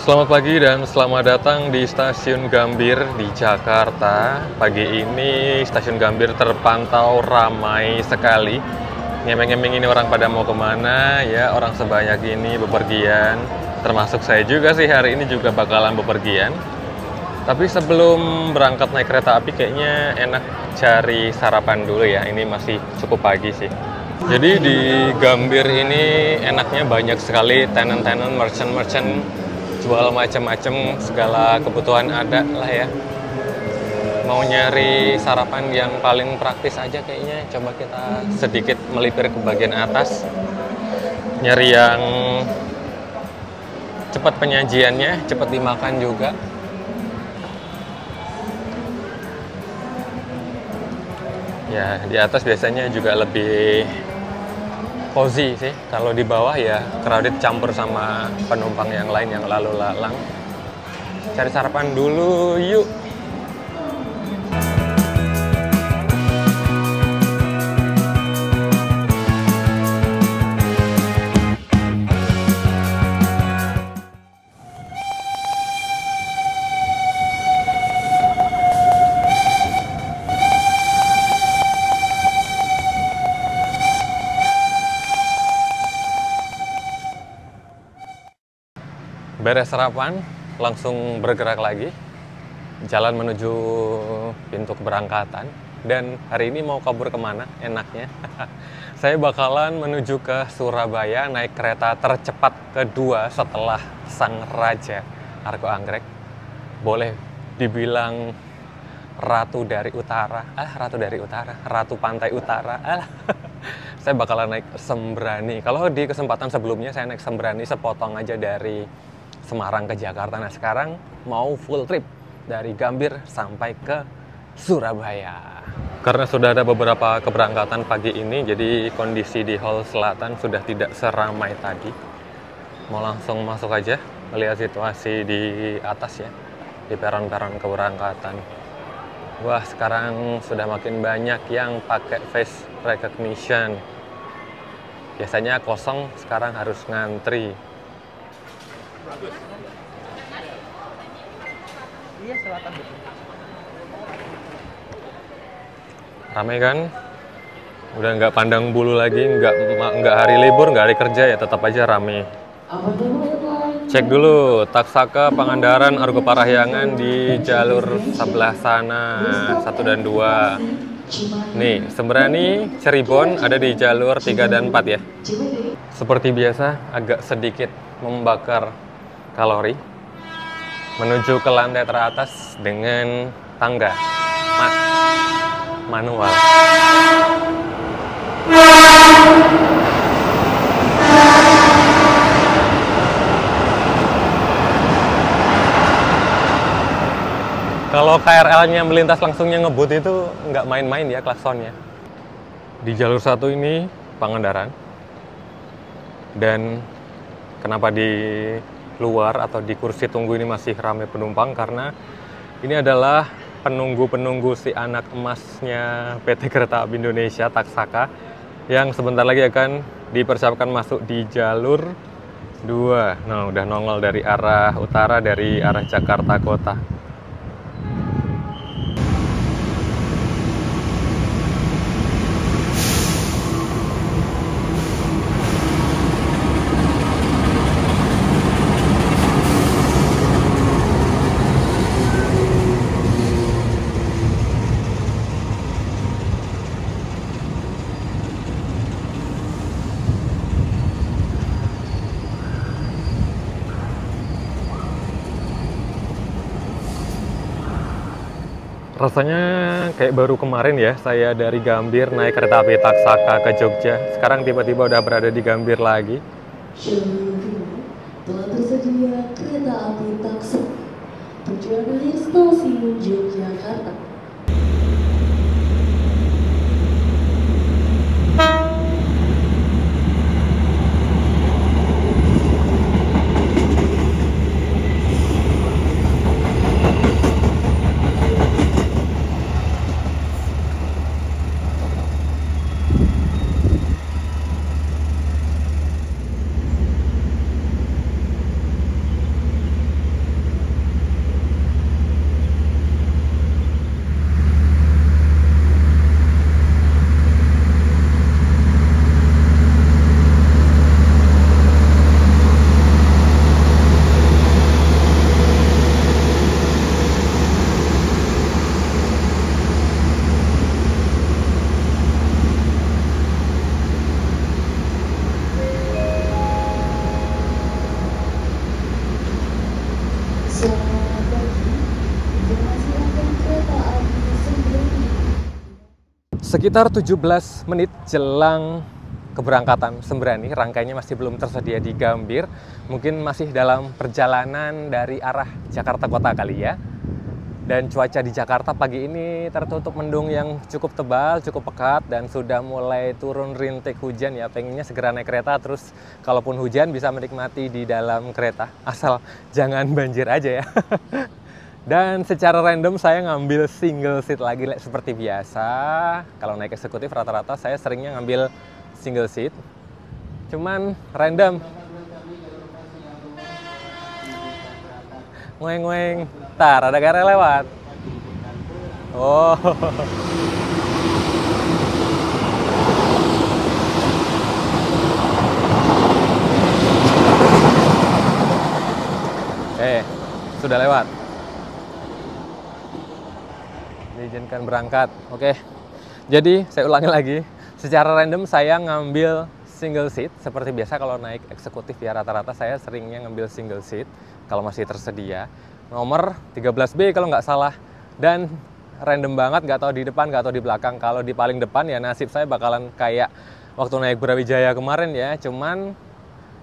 Selamat pagi dan selamat datang di Stasiun Gambir di Jakarta. Pagi ini Stasiun Gambir terpantau ramai sekali. Ngemeng-ngemeng ini orang pada mau kemana ya, orang sebanyak ini bepergian. Termasuk saya juga sih, hari ini juga bakalan bepergian. Tapi sebelum berangkat naik kereta api kayaknya enak cari sarapan dulu ya, ini masih cukup pagi sih. Jadi di Gambir ini enaknya banyak sekali tenan-tenan, merchant-merchant, jual macam-macam, segala kebutuhan ada lah ya. Mau nyari sarapan yang paling praktis aja kayaknya, coba kita sedikit melipir ke bagian atas. Nyari yang cepat penyajiannya, cepat dimakan juga. Ya, di atas biasanya juga lebih cozy sih. Kalau di bawah ya crowded, campur sama penumpang yang lain yang lalu lalang. Cari sarapan dulu yuk. Beres sarapan, langsung bergerak lagi, jalan menuju pintu keberangkatan. Dan hari ini mau kabur kemana enaknya? Saya bakalan menuju ke Surabaya, naik kereta tercepat kedua setelah Sang Raja Argo Anggrek. Boleh dibilang Ratu dari Utara, Ratu Pantai Utara. Saya bakalan naik Sembrani. Kalau di kesempatan sebelumnya saya naik Sembrani sepotong aja dari Semarang ke Jakarta. Nah sekarang mau full trip dari Gambir sampai ke Surabaya. Karena sudah ada beberapa keberangkatan pagi ini, jadi kondisi di Hall Selatan sudah tidak seramai tadi. Mau langsung masuk aja, melihat situasi di atas ya, di peron-peron keberangkatan. Wah, sekarang sudah makin banyak yang pakai face recognition. Biasanya kosong, sekarang harus ngantri. Iya, selatan betul. Ramai kan? Udah nggak pandang bulu lagi, nggak hari libur, nggak hari kerja ya, tetap aja rame. Cek dulu Taksaka, Pangandaran, Argo Parahyangan di jalur sebelah sana 1 dan 2. Nih, Sembrani, Cirebon ada di jalur 3 dan 4 ya. Seperti biasa agak sedikit membakar kalori menuju ke lantai teratas dengan tangga manual. Kalau KRL-nya melintas langsungnya ngebut itu nggak main-main ya klaksonnya. Di jalur 1 ini Pangandaran. Dan kenapa di luar atau di kursi tunggu ini masih ramai penumpang? Karena ini adalah penunggu-penunggu si anak emasnya PT Kereta Api Indonesia, Taksaka, yang sebentar lagi akan dipersiapkan masuk di jalur 2. Nah, udah nongol dari arah utara, dari arah Jakarta Kota. Rasanya kayak baru kemarin ya, saya dari Gambir naik kereta api Taksaka ke Jogja. Sekarang tiba-tiba udah berada di Gambir lagi. Telah tersedia kereta api Taksaka tujuan dari stasiun Yogyakarta. Sekitar 17 menit jelang keberangkatan Sembrani, rangkaiannya masih belum tersedia di Gambir. Mungkin masih dalam perjalanan dari arah Jakarta Kota kali ya. Dan cuaca di Jakarta pagi ini tertutup mendung yang cukup tebal, cukup pekat, dan sudah mulai turun rintik hujan ya. Pengennya segera naik kereta, terus kalaupun hujan bisa menikmati di dalam kereta. Asal jangan banjir aja ya. Dan secara random saya ngambil single seat lagi seperti biasa. Kalau naik eksekutif rata-rata saya seringnya ngambil single seat. Cuman random. Ngueng-ngueng. Tar, ada gara lewat. Oh. Sudah lewat. Diizinkan berangkat. Oke. Jadi, saya ulangi lagi. Secara random saya ngambil single seat. Seperti biasa kalau naik eksekutif ya rata-rata saya seringnya ngambil single seat kalau masih tersedia. Nomor 13B kalau nggak salah. Dan random banget, nggak tahu di depan, nggak tahu di belakang. Kalau di paling depan ya nasib saya bakalan kayak waktu naik Brawijaya kemarin ya. Cuman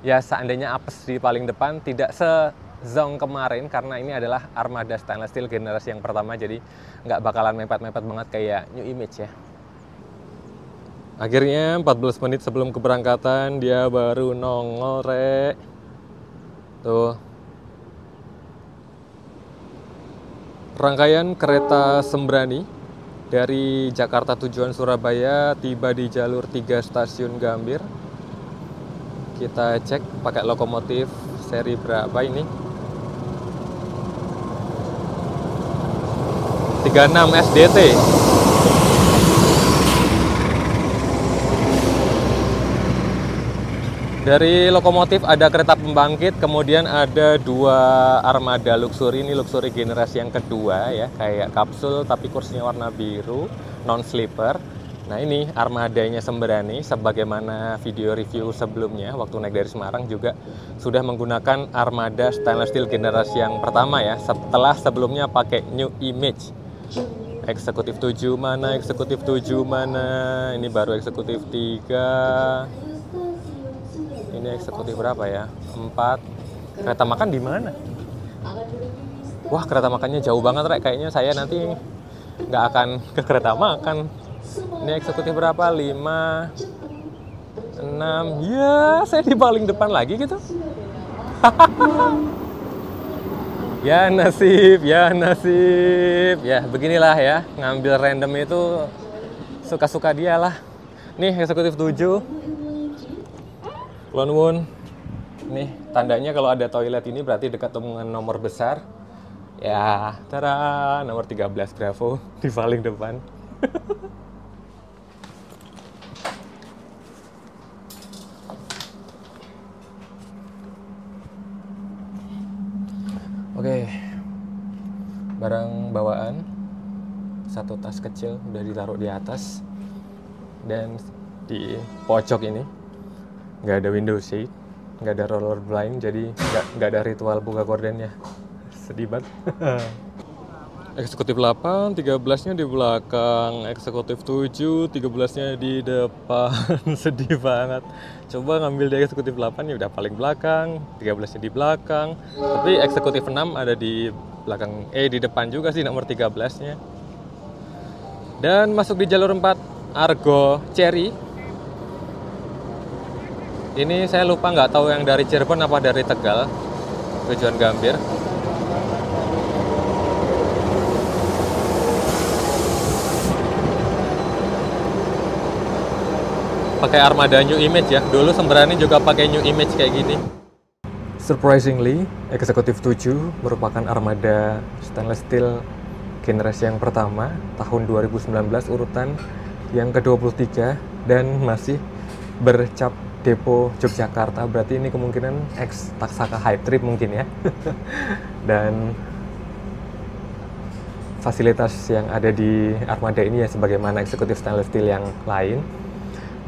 ya seandainya apes di paling depan tidak se-zong kemarin karena ini adalah armada stainless steel generasi yang pertama. Jadi nggak bakalan mepet-mepet banget kayak New Image ya. Akhirnya 14 menit sebelum keberangkatan dia baru nongol rek. Tuh. Rangkaian kereta Sembrani dari Jakarta tujuan Surabaya tiba di jalur 3 stasiun Gambir. Kita cek pakai lokomotif seri berapa ini? 36 SDT. Dari lokomotif ada kereta pembangkit, kemudian ada 2 armada luxury. Ini luxury generasi yang kedua ya, kayak kapsul tapi kursinya warna biru, non sleeper. Nah ini armadanya Sembrani, sebagaimana video review sebelumnya waktu naik dari Semarang juga sudah menggunakan armada stainless steel generasi yang pertama ya, setelah sebelumnya pakai New Image. Eksekutif 7 mana, eksekutif 7 mana, ini baru eksekutif 3. Ini eksekutif berapa ya? 4. Kereta makan di mana? Wah, kereta makannya jauh banget, Rek. Kayaknya saya nanti nggak akan ke kereta makan. Ini eksekutif berapa? 5, 6. Ya, saya di paling depan lagi gitu. Ya nasib, ya nasib. Ya, beginilah ya. Ngambil random itu suka-suka dia lah. Nih, eksekutif 7. Lone Won. Nih, tandanya kalau ada toilet ini berarti dekat dengan nomor besar. Ya, tara, nomor 13 Bravo di paling depan. Oke. Barang bawaan. 1 tas kecil udah ditaruh di atas. Dan di pojok ini nggak ada window seat, nggak ada roller blind, jadi nggak ada ritual buka gordennya. Sedih banget. Eksekutif 8, 13-nya di belakang. Eksekutif 7, 13-nya di depan. Sedih banget. Coba ngambil di eksekutif 8 ya udah paling belakang, 13-nya di belakang. Tapi eksekutif 6 ada di belakang, di depan juga sih nomor 13-nya. Dan masuk di jalur 4 Argo Cherry. Ini saya lupa nggak tahu yang dari Cirebon apa dari Tegal tujuan Gambir. Pakai armada New Image ya. Dulu Sembrani juga pakai New Image kayak gini. Surprisingly, eksekutif 7 merupakan armada stainless steel generasi yang pertama tahun 2019 urutan yang ke-23 dan masih bercap depo Yogyakarta, berarti ini kemungkinan ex Taksaka Hype Trip mungkin ya. Dan fasilitas yang ada di armada ini ya sebagaimana eksekutif stainless steel yang lain.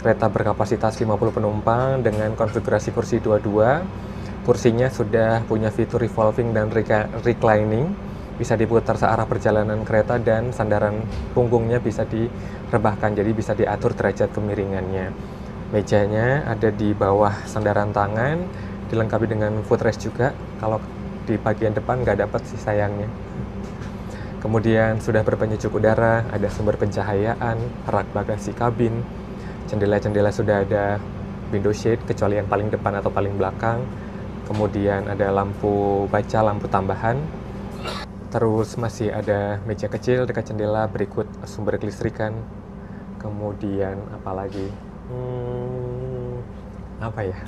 Kereta berkapasitas 50 penumpang dengan konfigurasi kursi 22. Kursinya sudah punya fitur revolving dan reclining. bisa diputar searah perjalanan kereta dan sandaran punggungnya bisa direbahkan, jadi bisa diatur derajat kemiringannya. Mejanya ada di bawah sandaran tangan, dilengkapi dengan footrest juga. Kalau di bagian depan nggak dapat sih sayangnya. Kemudian sudah berpenyejuk udara, ada sumber pencahayaan, rak bagasi kabin, jendela-jendela sudah ada window shade kecuali yang paling depan atau paling belakang. Kemudian ada lampu baca, lampu tambahan. Terus masih ada meja kecil dekat jendela, berikut sumber kelistrikan. Kemudian apa lagi? Apa ya?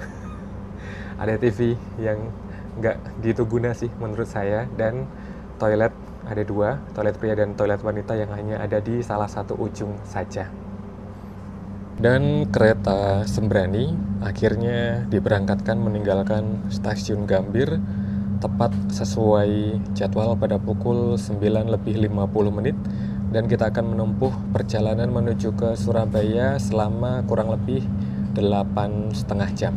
Ada TV yang nggak gitu guna sih menurut saya, dan toilet ada dua, toilet pria dan toilet wanita yang hanya ada di salah satu ujung saja. Dan kereta Sembrani akhirnya diberangkatkan meninggalkan stasiun Gambir tepat sesuai jadwal pada pukul 9:50 dan kita akan menempuh perjalanan menuju ke Surabaya selama kurang lebih 8,5 jam.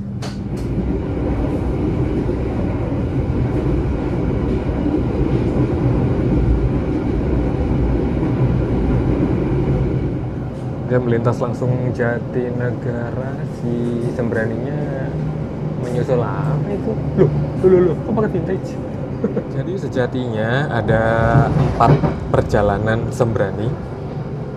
Dia melintas langsung Jatinegara, si Sembraninya menyusul apa itu? Loh, kok pakai vintage? Jadi sejatinya ada 4 perjalanan Sembrani,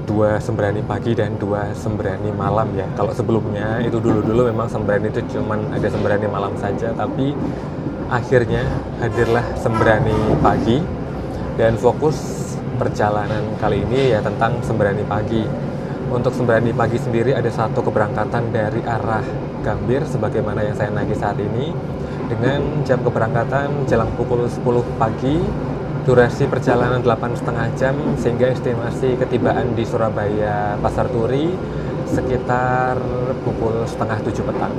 2 Sembrani pagi dan 2 Sembrani malam ya. Kalau sebelumnya itu dulu memang Sembrani itu cuman ada Sembrani malam saja, tapi akhirnya hadirlah Sembrani pagi, dan fokus perjalanan kali ini ya tentang Sembrani pagi. Untuk Sembrani pagi sendiri ada satu keberangkatan dari arah Gambir sebagaimana yang saya naiki saat ini dengan jam keberangkatan jelang pukul 10 pagi, durasi perjalanan 8,5 jam sehingga estimasi ketibaan di Surabaya Pasar Turi sekitar pukul 6:30 petang.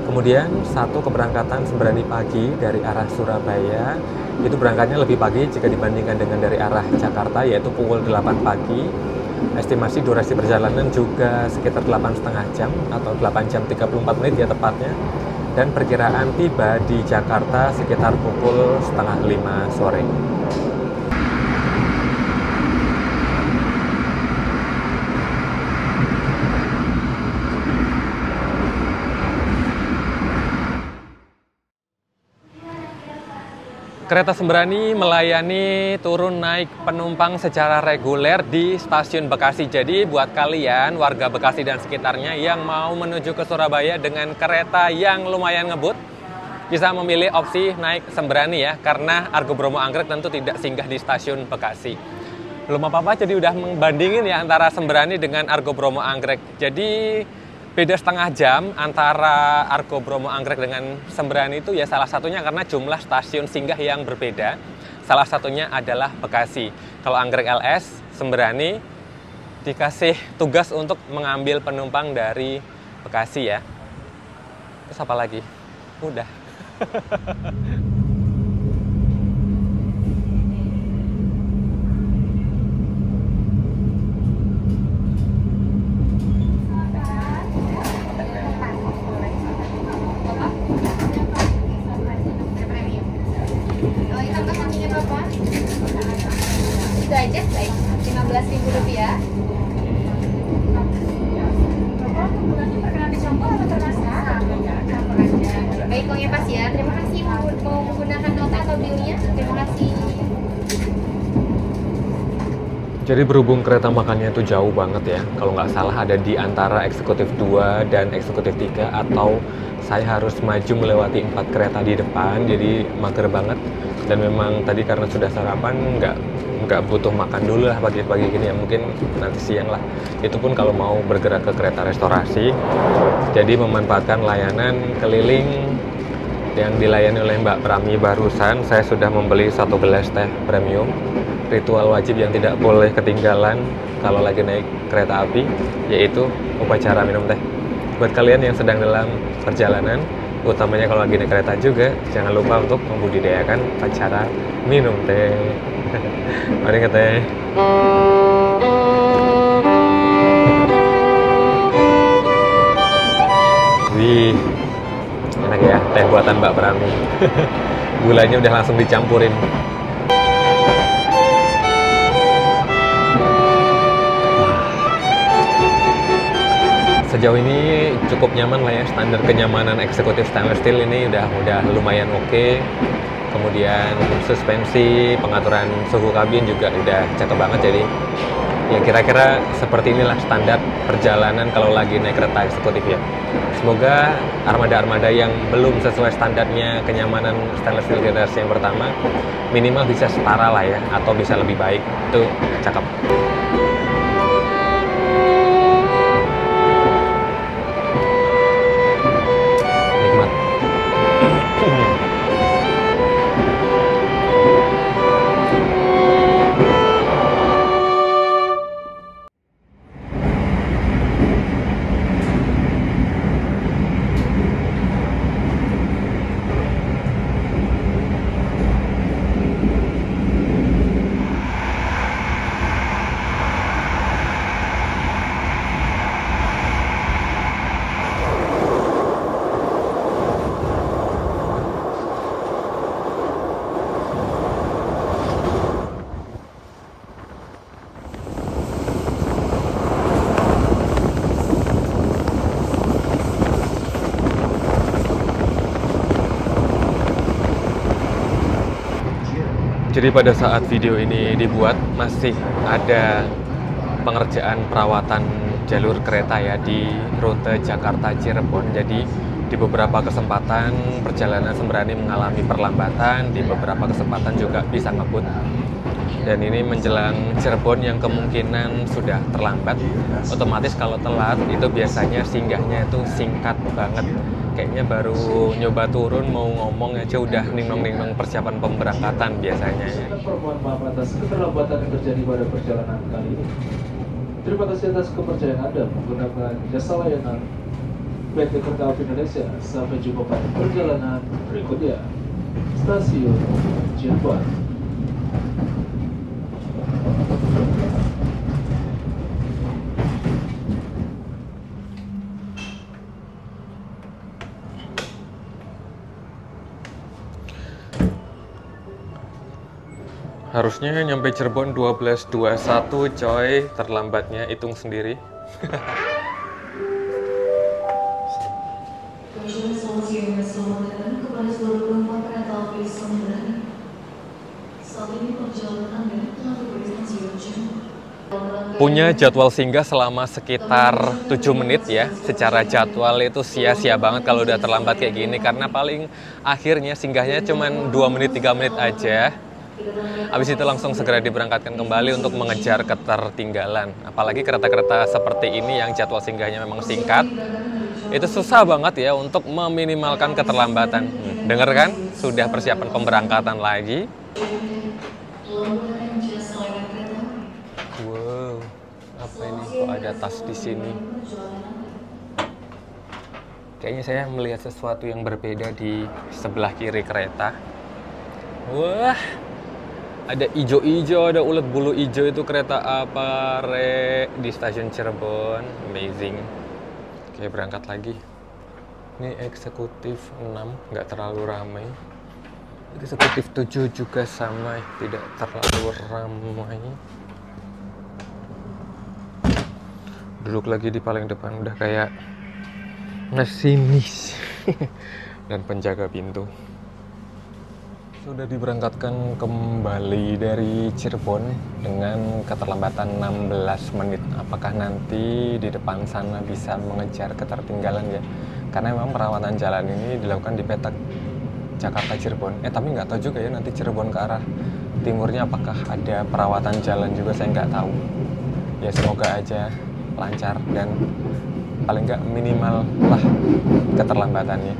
Kemudian satu keberangkatan Sembrani pagi dari arah Surabaya itu berangkatnya lebih pagi jika dibandingkan dengan dari arah Jakarta, yaitu pukul 8 pagi. Estimasi durasi perjalanan juga sekitar 8,5 jam atau 8 jam 34 menit ya tepatnya. Dan perkiraan tiba di Jakarta sekitar pukul 4:30 sore. Kereta Sembrani melayani turun naik penumpang secara reguler di stasiun Bekasi. Jadi buat kalian warga Bekasi dan sekitarnya yang mau menuju ke Surabaya dengan kereta yang lumayan ngebut, bisa memilih opsi naik Sembrani ya, karena Argo Bromo Anggrek tentu tidak singgah di stasiun Bekasi. Belum apa-apa, jadi udah membandingin ya antara Sembrani dengan Argo Bromo Anggrek. Jadi beda setengah jam antara Argo Bromo Anggrek dengan Sembrani itu ya salah satunya karena jumlah stasiun singgah yang berbeda. Salah satunya adalah Bekasi. Kalau Anggrek LS, Sembrani dikasih tugas untuk mengambil penumpang dari Bekasi ya. Terus apa lagi? Udah. Itu aja, baik. Rp15.000. Baik, uangnya pas ya. Terima kasih. Mau menggunakan nota atau bilnya? Terima kasih. Jadi berhubung kereta makannya itu jauh banget ya, kalau nggak salah ada di antara eksekutif 2 dan eksekutif 3, atau saya harus maju melewati 4 kereta di depan, jadi mager banget. Dan memang tadi karena sudah sarapan, nggak butuh makan dulu lah pagi-pagi gini ya, mungkin nanti siang lah. Itu pun kalau mau bergerak ke kereta restorasi. Jadi memanfaatkan layanan keliling yang dilayani oleh Mbak Prami barusan. Saya sudah membeli 1 gelas teh premium. Ritual wajib yang tidak boleh ketinggalan kalau lagi naik kereta api, yaitu upacara minum teh. Buat kalian yang sedang dalam perjalanan, utamanya kalau lagi naik kereta juga, jangan lupa untuk membudidayakan upacara minum teh. Mari ke teh. Wih, enak ya teh buatan Mbak Prami. Gulanya udah langsung dicampurin. Sejauh ini cukup nyaman lah ya, standar kenyamanan eksekutif stainless steel ini udah lumayan oke. Kemudian suspensi, pengaturan suhu kabin juga udah cakep banget, jadi ya kira-kira seperti inilah standar perjalanan kalau lagi naik kereta eksekutif ya. Semoga armada-armada yang belum sesuai standarnya kenyamanan stainless steel generasi yang pertama minimal bisa setara lah ya, atau bisa lebih baik. Itu cakep. Nikmat. Jadi pada saat video ini dibuat masih ada pengerjaan perawatan jalur kereta ya di rute Jakarta Cirebon. Jadi di beberapa kesempatan perjalanan Sembrani mengalami perlambatan, di beberapa kesempatan juga bisa ngebut. Dan ini menjelang Cirebon yang kemungkinan sudah terlambat. Otomatis kalau telat itu biasanya singgahnya itu singkat banget. Kayaknya baru nyoba turun mau ngomong aja udah ningnong-ningnong persiapan pemberangkatan biasanya ya. Permohon maaf atas keterlambatan yang terjadi pada perjalanan kali ini. Terima kasih atas kepercayaan Anda menggunakan jasa layanan PT Kereta Api Indonesia. Sampai jumpa pada perjalanan berikutnya. Stasiun Cirebon. Harusnya nyampe Cirebon 12.21 coy, terlambatnya hitung sendiri. Selamat siang, selamat datang kepada seluruh penumpang kereta api Sembrani. Saat ini perjalanan Anda telah tiba di stasiun Cirebon. Punya jadwal singgah selama sekitar 7 menit ya. Secara jadwal itu sia-sia banget kalau udah terlambat kayak gini, karena paling akhirnya singgahnya cuma 2 menit 3 menit aja. Habis itu langsung segera diberangkatkan kembali untuk mengejar ketertinggalan. Apalagi kereta-kereta seperti ini yang jadwal singgahnya memang singkat, itu susah banget ya untuk meminimalkan keterlambatan. Dengar kan? Sudah persiapan pemberangkatan lagi. Wow, apa ini? Kok ada tas di sini? Kayaknya saya melihat sesuatu yang berbeda di sebelah kiri kereta. Wah, ada ijo-ijo, ada ulet bulu ijo. Itu kereta apa, Re? Di stasiun Cirebon. Amazing. Oke, berangkat lagi. Ini eksekutif 6, nggak terlalu ramai. Eksekutif 7 juga sama, tidak terlalu ramai. Duduk lagi di paling depan, udah kayak masinis. Dan penjaga pintu. Sudah diberangkatkan kembali dari Cirebon dengan keterlambatan 16 menit. Apakah nanti di depan sana bisa mengejar ketertinggalan ya? Karena memang perawatan jalan ini dilakukan di petak Jakarta Cirebon. Tapi nggak tahu juga ya nanti Cirebon ke arah timurnya apakah ada perawatan jalan juga, saya nggak tahu. Ya semoga aja lancar dan paling nggak minimal lah keterlambatannya.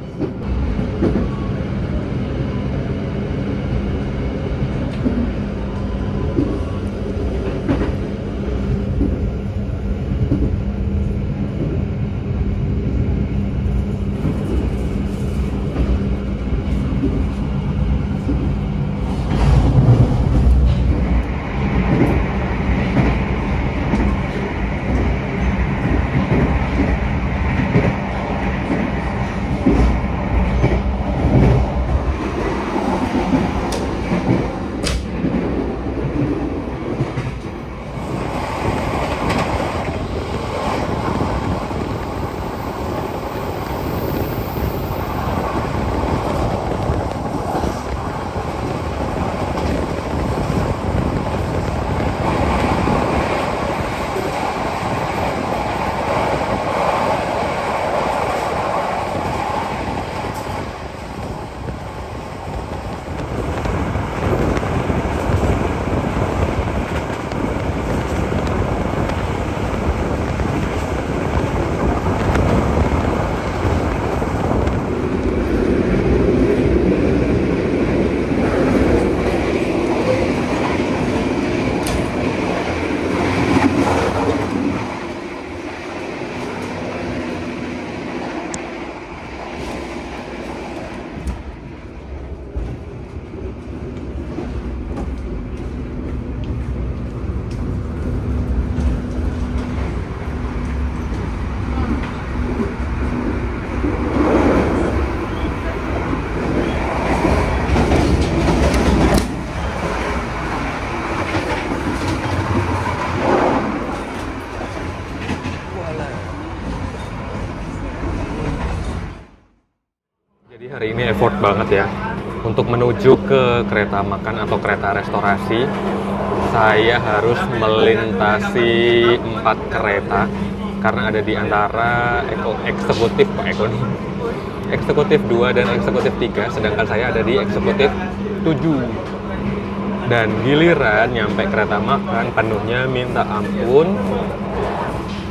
Hari ini effort banget ya. Untuk menuju ke kereta makan atau kereta restorasi, saya harus melintasi 4 kereta karena ada di antara eksekutif eksekutif 2 dan eksekutif 3, sedangkan saya ada di eksekutif 7. Dan giliran nyampe kereta makan penuhnya minta ampun.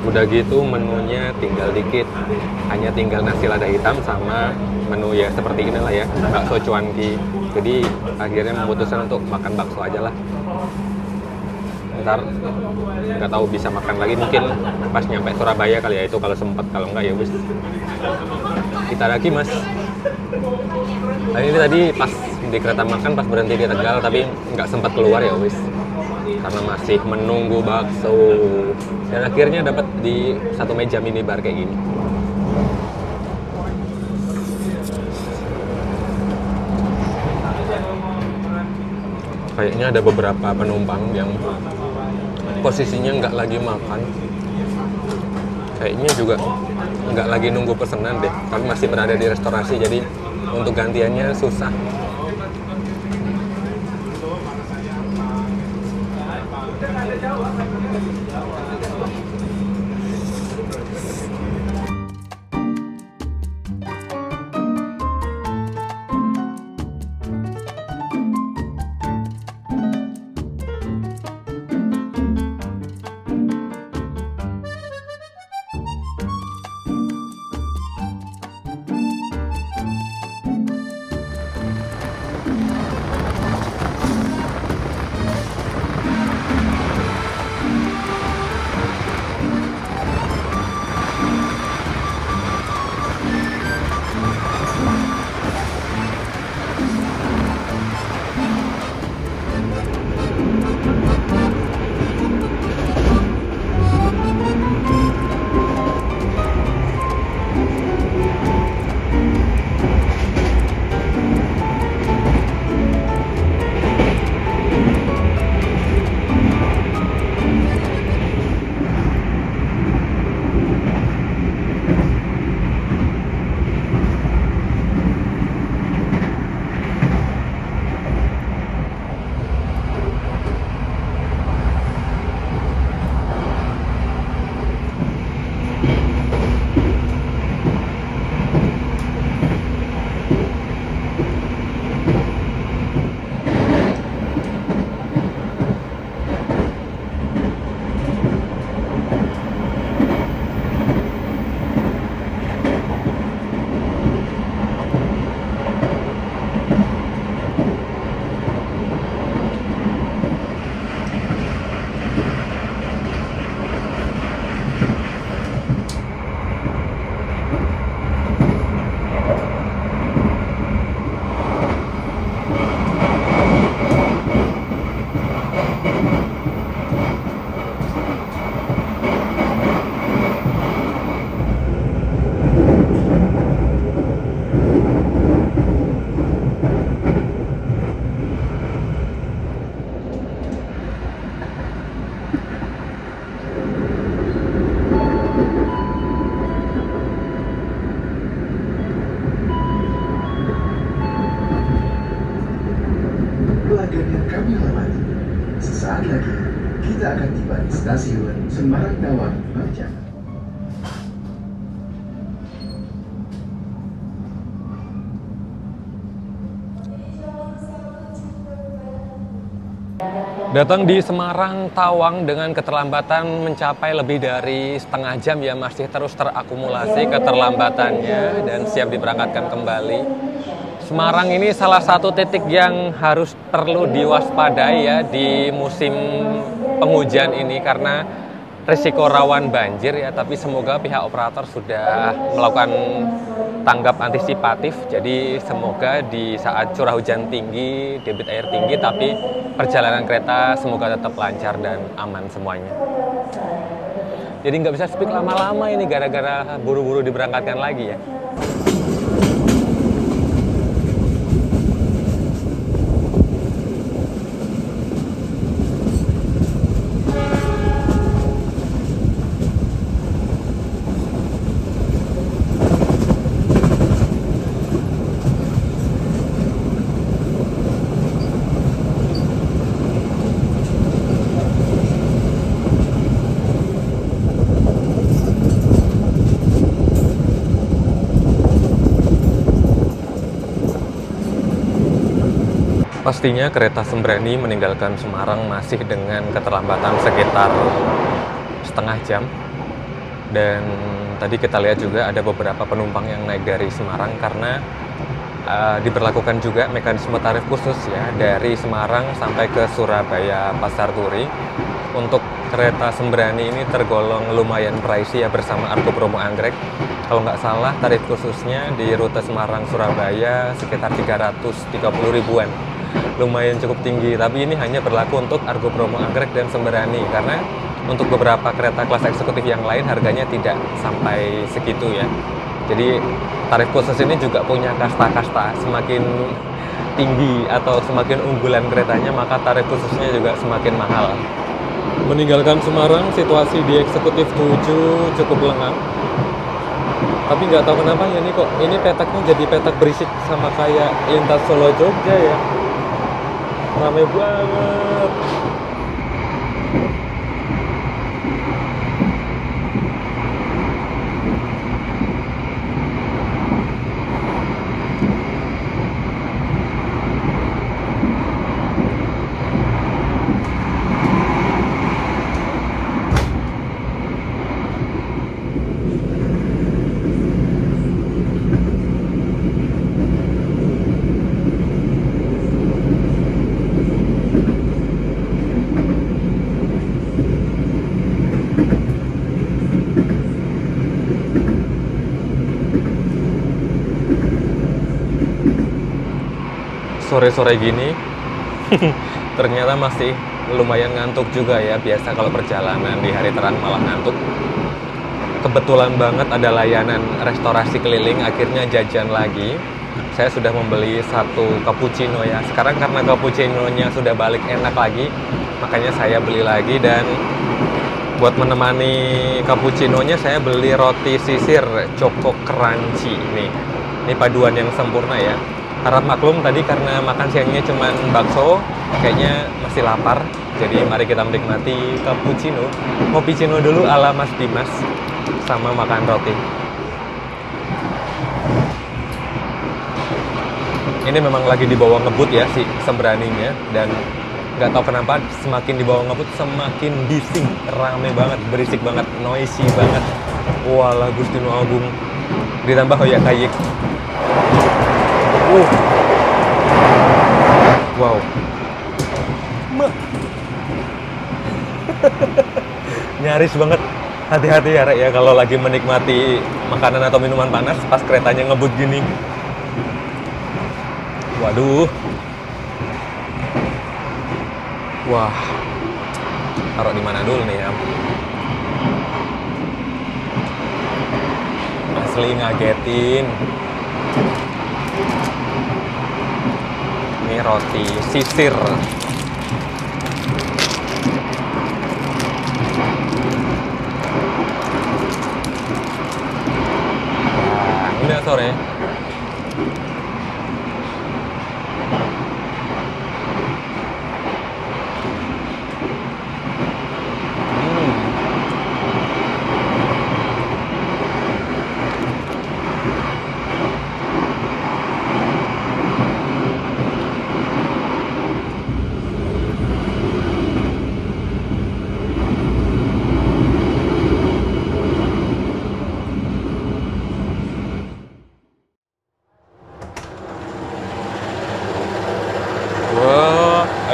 Udah gitu menunya tinggal dikit, hanya tinggal nasi lada hitam sama menu ya seperti inilah ya, bakso cuanki. Jadi akhirnya memutuskan untuk makan bakso aja lah. Ntar nggak tahu bisa makan lagi, mungkin pas nyampe Surabaya kali ya, itu kalau sempat, kalau nggak ya wis kita lagi mas. Nah, ini tadi pas di kereta makan pas berhenti di Tegal tapi nggak sempat keluar ya wis, karena masih menunggu bakso, dan akhirnya dapat di satu meja minibar kayak gini. Kayaknya ada beberapa penumpang yang posisinya nggak lagi makan, kayaknya juga nggak lagi nunggu pesanan deh, tapi masih berada di restorasi, jadi untuk gantiannya susah. Sesaat lagi, kita akan tiba di stasiun Semarang Tawang, Marjana. Datang di Semarang Tawang dengan keterlambatan mencapai lebih dari setengah jam ya, masih terus terakumulasi keterlambatannya dan siap diberangkatkan kembali. Semarang ini salah satu titik yang harus perlu diwaspadai ya di musim penghujan ini karena risiko rawan banjir ya, tapi semoga pihak operator sudah melakukan tanggap antisipatif, jadi semoga di saat curah hujan tinggi, debit air tinggi, tapi perjalanan kereta semoga tetap lancar dan aman semuanya. Jadi nggak bisa speak lama-lama ini gara-gara buru-buru diberangkatkan lagi ya. Pastinya kereta Sembrani meninggalkan Semarang masih dengan keterlambatan sekitar setengah jam. Dan tadi kita lihat juga ada beberapa penumpang yang naik dari Semarang karena diberlakukan juga mekanisme tarif khusus ya dari Semarang sampai ke Surabaya Pasar Turi. Untuk kereta Sembrani ini tergolong lumayan pricey ya bersama Argo Bromo Anggrek. Kalau nggak salah tarif khususnya di rute Semarang-Surabaya sekitar 330 ribuan. Lumayan cukup tinggi, tapi ini hanya berlaku untuk Argo Bromo Anggrek dan Sembrani karena untuk beberapa kereta kelas eksekutif yang lain harganya tidak sampai segitu ya. Jadi tarif khusus ini juga punya kasta-kasta, semakin tinggi atau semakin unggulan keretanya maka tarif khususnya juga semakin mahal. Meninggalkan Semarang, situasi di eksekutif 7 cukup lengang. Tapi nggak tahu kenapa ya kok ini petaknya jadi petak berisik sama kayak lintas Solo Jogja ya. Rame banget. Sore-sore gini ternyata masih lumayan ngantuk juga ya. Biasa kalau perjalanan di hari terang malah ngantuk. Kebetulan banget ada layanan restorasi keliling, akhirnya jajan lagi. Saya sudah membeli 1 cappuccino ya. Sekarang karena cappuccinonya sudah balik enak lagi, makanya saya beli lagi. Dan buat menemani cappuccinonya saya beli roti sisir Choco Crunchy nih. Ini paduan yang sempurna ya. Harap maklum tadi karena makan siangnya cuman bakso, kayaknya masih lapar. Jadi mari kita menikmati cappuccino. Ngopi-cino dulu ala Mas Dimas sama makan roti. Ini memang lagi dibawa ngebut ya si Sembraninya, dan nggak tahu kenapa semakin dibawa ngebut semakin bising, rame banget, berisik banget, noisy banget. Walah Gusti Nu Agung. Ditambah hoyak kayik. Wow. Nyaris banget. Hati-hati ya Rek ya kalau lagi menikmati makanan atau minuman panas pas keretanya ngebut gini. Waduh. Wah. Taruh di mana dulu nih ya? Asli ngagetin. Ini roti sisir. Nah, udah sore.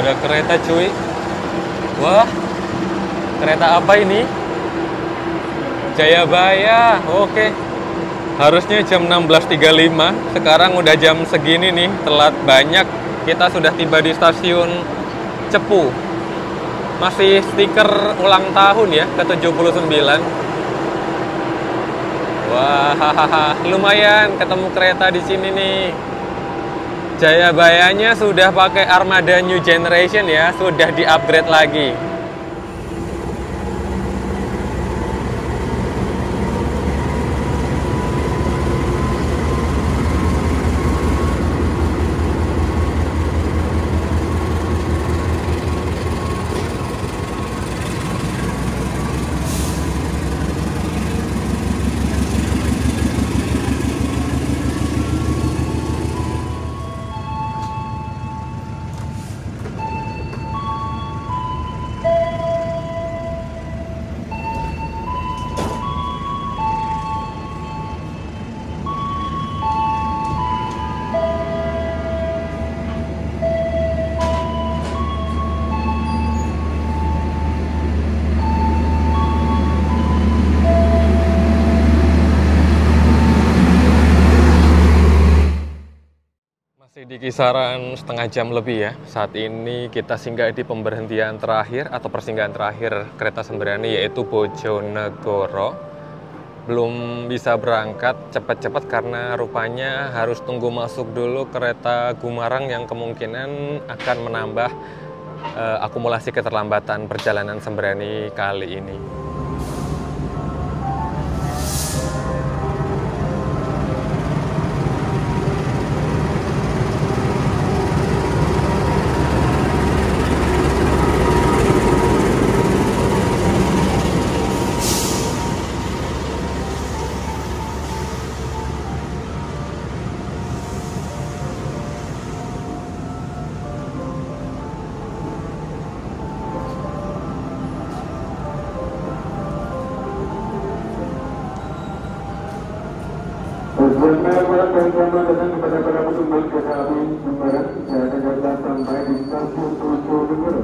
Ada kereta cuy. Wah, kereta apa ini? Jayabaya. Oke. Harusnya jam 16.35. Sekarang udah jam segini nih, telat banyak. Kita sudah tiba di stasiun Cepu. Masih stiker ulang tahun ya, ke-79. Wah, lumayan ketemu kereta di sini nih. Jayabayanya sudah pakai armada new generation ya, sudah di-upgrade lagi. Di kisaran setengah jam lebih ya. Saat ini kita singgah di pemberhentian terakhir atau persinggahan terakhir kereta Sembrani, yaitu Bojonegoro. Belum bisa berangkat cepat-cepat karena rupanya harus tunggu masuk dulu kereta Gumarang yang kemungkinan akan menambah akumulasi keterlambatan perjalanan Sembrani kali ini. Selamat datang kepada para penumpang kereta api Sembarang yang akan datang sampai di stasiun Bojonegoro.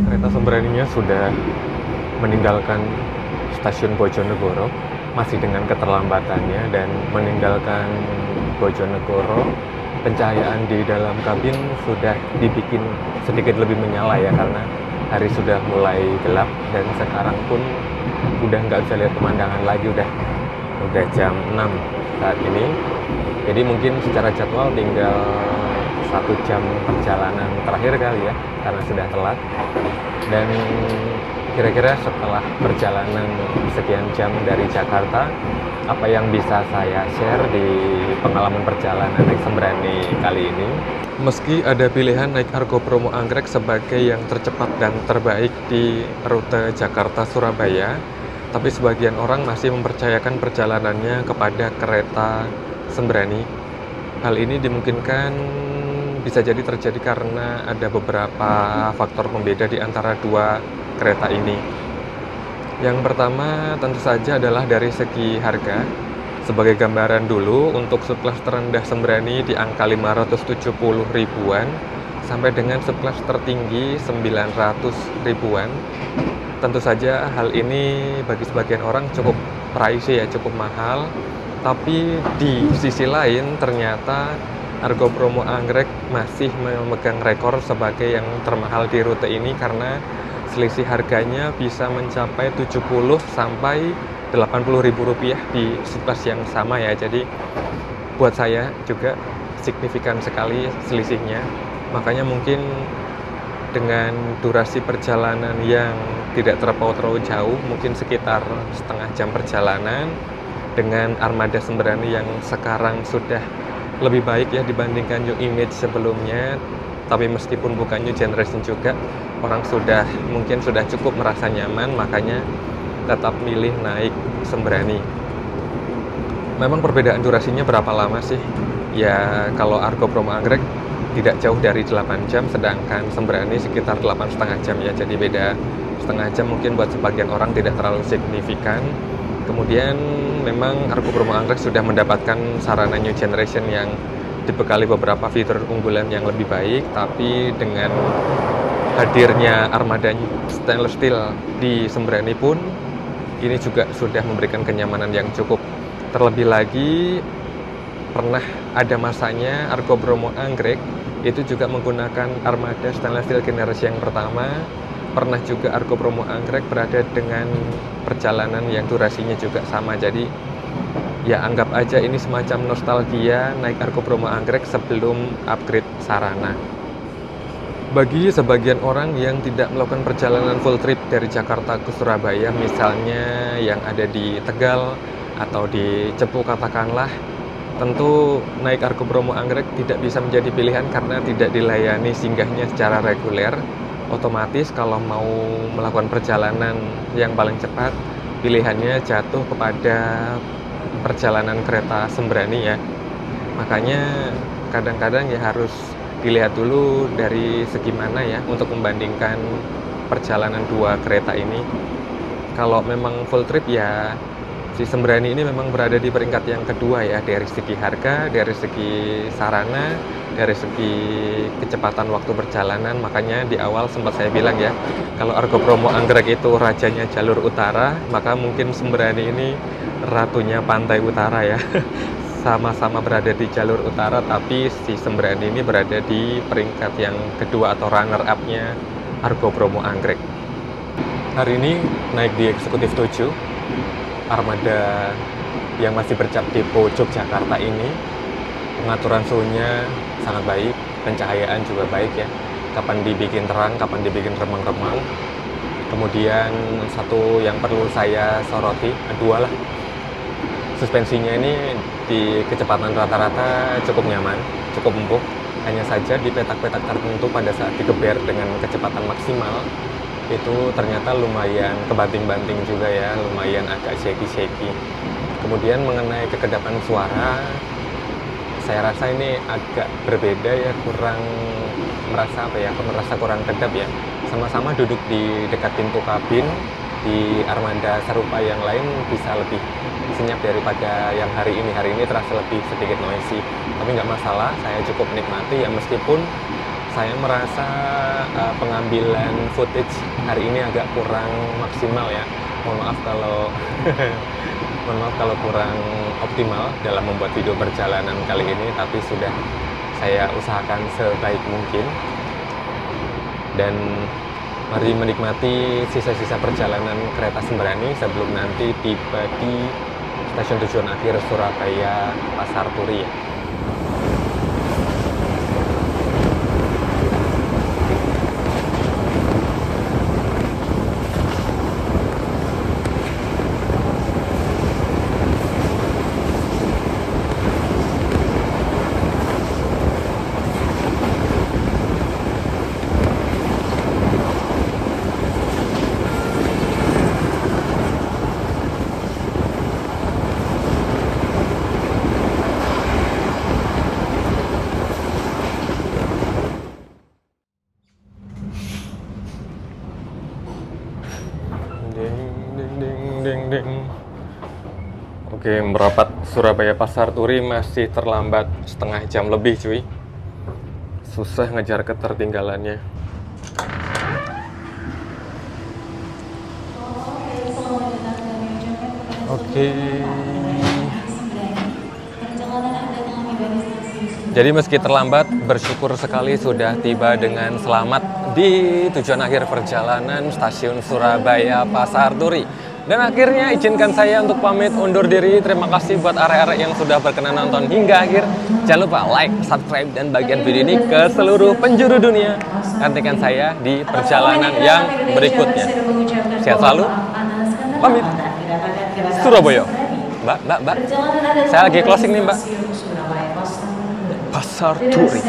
Kereta Sembraninya sudah meninggalkan stasiun Bojonegoro, masih dengan keterlambatannya, dan meninggalkan Bojonegoro. Pencahayaan di dalam kabin sudah dibikin sedikit lebih menyala ya, karena hari sudah mulai gelap dan sekarang pun udah nggak bisa lihat pemandangan lagi, udah jam 6 saat ini. Jadi mungkin secara jadwal tinggal 1 jam perjalanan terakhir kali ya, karena sudah telat. Dan kira-kira setelah perjalanan sekian jam dari Jakarta, apa yang bisa saya share di pengalaman perjalanan naik Sembrani kali ini? Meski ada pilihan naik Argo Bromo Anggrek sebagai yang tercepat dan terbaik di rute Jakarta-Surabaya, tapi sebagian orang masih mempercayakan perjalanannya kepada kereta Sembrani. Hal ini dimungkinkan bisa jadi terjadi karena ada beberapa faktor pembeda di antara dua kereta ini. Yang pertama tentu saja adalah dari segi harga. Sebagai gambaran dulu, untuk subkelas terendah Sembrani di angka 570 ribuan sampai dengan subkelas tertinggi 900 ribuan. Tentu saja hal ini bagi sebagian orang cukup pricey ya, cukup mahal. Tapi di sisi lain ternyata Argo Bromo Anggrek masih memegang rekor sebagai yang termahal di rute ini karena selisih harganya bisa mencapai 70 sampai 80 ribu rupiah di subkelas yang sama ya. Jadi buat saya juga signifikan sekali selisihnya. Makanya mungkin dengan durasi perjalanan yang tidak terlalu jauh, mungkin sekitar setengah jam perjalanan, dengan armada Sembrani yang sekarang sudah lebih baik ya dibandingkan new image sebelumnya. Tapi meskipun bukan new generation juga, orang mungkin sudah cukup merasa nyaman, makanya tetap milih naik Sembrani. Memang perbedaan durasinya berapa lama sih? Ya kalau Argo Bromo Anggrek tidak jauh dari 8 jam, sedangkan Sembrani sekitar 8,5 jam ya. Jadi beda setengah jam mungkin buat sebagian orang tidak terlalu signifikan. Kemudian memang Argo Bromo Anggrek sudah mendapatkan sarana new generation yang dibekali beberapa fitur unggulan yang lebih baik, tapi dengan hadirnya armada stainless steel di Sembrani pun ini juga sudah memberikan kenyamanan yang cukup. Terlebih lagi pernah ada masanya Argo Bromo Anggrek itu juga menggunakan armada stainless steel generasi yang pertama. Pernah juga Argo Bromo Anggrek berada dengan perjalanan yang durasinya juga sama. Jadi ya anggap aja ini semacam nostalgia naik Argo Bromo Anggrek sebelum upgrade sarana. Bagi sebagian orang yang tidak melakukan perjalanan full trip dari Jakarta ke Surabaya, misalnya yang ada di Tegal atau di Cepu katakanlah, tentu naik Argo Bromo Anggrek tidak bisa menjadi pilihan karena tidak dilayani singgahnya secara reguler. Otomatis kalau mau melakukan perjalanan yang paling cepat, pilihannya jatuh kepada perjalanan kereta Sembrani ya. Makanya kadang-kadang ya harus dilihat dulu dari segi mana ya untuk membandingkan perjalanan dua kereta ini. Kalau memang full trip ya Si Sembrani ini memang berada di peringkat yang kedua ya, dari segi harga, dari segi sarana, dari segi kecepatan waktu perjalanan. Makanya di awal sempat saya bilang ya, kalau Argo Bromo Anggrek itu rajanya jalur utara, maka mungkin Sembrani ini ratunya pantai utara ya. Sama-sama berada di jalur utara, tapi si Sembrani ini berada di peringkat yang kedua atau runner up-nya Argo Bromo Anggrek. Hari ini naik di eksekutif 7, armada yang masih bercap depo Yogyakarta ini. Pengaturan suhunya sangat baik, pencahayaan juga baik ya. Kapan dibikin terang, kapan dibikin remang-remang. Kemudian satu yang perlu saya soroti, dua lah. Suspensinya ini di kecepatan rata-rata cukup nyaman, cukup empuk. Hanya saja di petak-petak tertentu pada saat digeber dengan kecepatan maksimal, itu ternyata lumayan kebanting-banting juga ya, lumayan agak shaky-shaky. Kemudian mengenai kekedapan suara, saya rasa ini agak berbeda ya, kurang merasa kurang kedap ya. Sama-sama duduk di dekat pintu kabin, di armada serupa yang lain bisa lebih senyap daripada yang hari ini. Hari ini terasa lebih sedikit noisy, tapi nggak masalah, saya cukup nikmati ya, meskipun saya merasa pengambilan footage hari ini agak kurang maksimal ya. Mohon maaf kalau kurang optimal dalam membuat video perjalanan kali ini, tapi sudah saya usahakan sebaik mungkin. Dan mari menikmati sisa-sisa perjalanan kereta Sembrani sebelum nanti tiba di stasiun tujuan akhir Surabaya Pasar Turi ya. Oke, merapat Surabaya Pasar Turi masih terlambat setengah jam lebih cuy. Susah ngejar ketertinggalannya. Oke. Jadi meski terlambat, bersyukur sekali sudah tiba dengan selamat di tujuan akhir perjalanan stasiun Surabaya Pasar Turi. Dan akhirnya izinkan saya untuk pamit undur diri. Terima kasih buat arek-arek yang sudah berkenan nonton hingga akhir. Jangan lupa like, subscribe, dan bagian video ini ke seluruh penjuru dunia. Nantikan saya di perjalanan yang berikutnya. Sehat selalu. Pamit. Surabaya. Mbak. Saya lagi closing nih, Mbak. Pasar Turi.